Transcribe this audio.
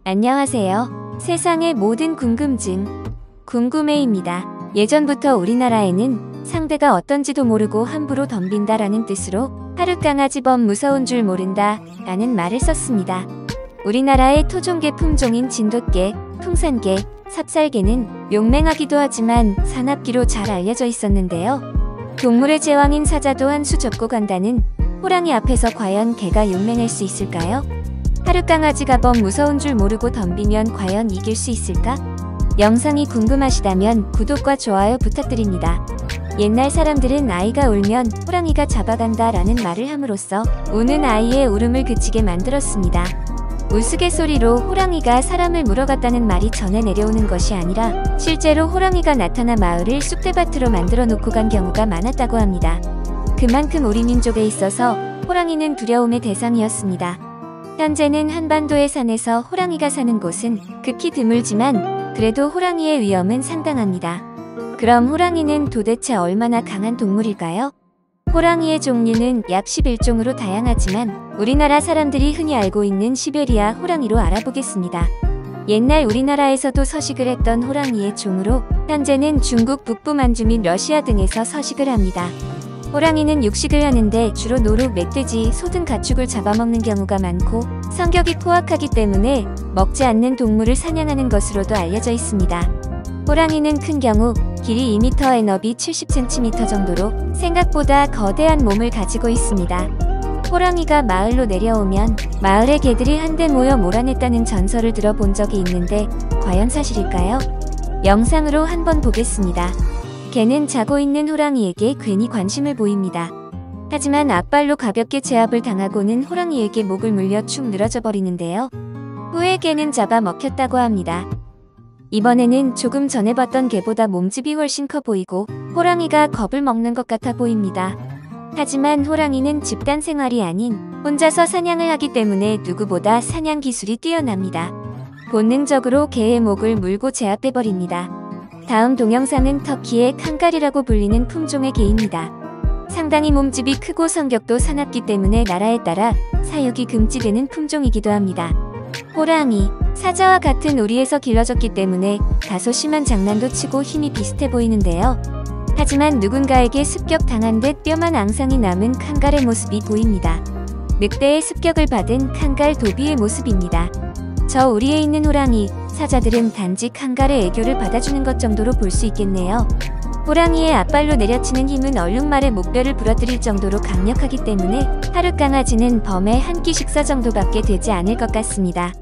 안녕하세요. 세상의 모든 궁금증 궁금해입니다. 예전부터 우리나라에는 상대가 어떤지도 모르고 함부로 덤빈다라는 뜻으로 하룻강아지 범 무서운 줄 모른다 라는 말을 썼습니다. 우리나라의 토종개 품종인 진돗개, 풍산개, 삽살개는 용맹하기도 하지만 사납기로 잘 알려져 있었는데요. 동물의 제왕인 사자도 한 수 접고 간다는 호랑이 앞에서 과연 개가 용맹할 수 있을까요? 하룻강아지가 범 무서운 줄 모르고 덤비면 과연 이길 수 있을까? 영상이 궁금하시다면 구독과 좋아요 부탁드립니다. 옛날 사람들은 아이가 울면 호랑이가 잡아간다 라는 말을 함으로써 우는 아이의 울음을 그치게 만들었습니다. 우스갯소리로 호랑이가 사람을 물어갔다는 말이 전해 내려오는 것이 아니라 실제로 호랑이가 나타나 마을을 쑥대밭으로 만들어 놓고 간 경우가 많았다고 합니다. 그만큼 우리 민족에 있어서 호랑이는 두려움의 대상이었습니다. 현재는 한반도의 산에서 호랑이가 사는 곳은 극히 드물지만 그래도 호랑이의 위험은 상당합니다. 그럼 호랑이는 도대체 얼마나 강한 동물일까요? 호랑이의 종류는 약 11종으로 다양하지만 우리나라 사람들이 흔히 알고 있는 시베리아 호랑이로 알아보겠습니다. 옛날 우리나라에서도 서식을 했던 호랑이의 종으로 현재는 중국 북부 만주 및 러시아 등에서 서식을 합니다. 호랑이는 육식을 하는데 주로 노루, 멧돼지, 소 등 가축을 잡아먹는 경우가 많고 성격이 포악하기 때문에 먹지 않는 동물을 사냥하는 것으로도 알려져 있습니다. 호랑이는 큰 경우 길이 2m에 너비 70cm 정도로 생각보다 거대한 몸을 가지고 있습니다. 호랑이가 마을로 내려오면 마을의 개들이 한데 모여 몰아냈다는 전설을 들어본 적이 있는데 과연 사실일까요? 영상으로 한번 보겠습니다. 개는 자고 있는 호랑이에게 괜히 관심을 보입니다. 하지만 앞발로 가볍게 제압을 당하고는 호랑이에게 목을 물려 축 늘어져 버리는데요. 후에 개는 잡아먹혔다고 합니다. 이번에는 조금 전에 봤던 개보다 몸집이 훨씬 커 보이고 호랑이가 겁을 먹는 것 같아 보입니다. 하지만 호랑이는 집단 생활이 아닌 혼자서 사냥을 하기 때문에 누구보다 사냥 기술이 뛰어납니다. 본능적으로 개의 목을 물고 제압해버립니다. 다음 동영상은 터키의 칸갈이라고 불리는 품종의 개입니다. 상당히 몸집이 크고 성격도 사납기 때문에 나라에 따라 사육이 금지되는 품종이기도 합니다. 호랑이, 사자와 같은 우리에서 길러졌기 때문에 다소 심한 장난도 치고 힘이 비슷해 보이는데요. 하지만 누군가에게 습격당한 듯 뼈만 앙상이 남은 칸갈의 모습이 보입니다. 늑대의 습격을 받은 칸갈 도비의 모습입니다. 저 우리에 있는 호랑이, 사자들은 단지 칸갈의 애교를 받아주는 것 정도로 볼 수 있겠네요. 호랑이의 앞발로 내려치는 힘은 얼룩말의 목뼈를 부러뜨릴 정도로 강력하기 때문에 하룻강아지는 범의 한 끼 식사 정도밖에 되지 않을 것 같습니다.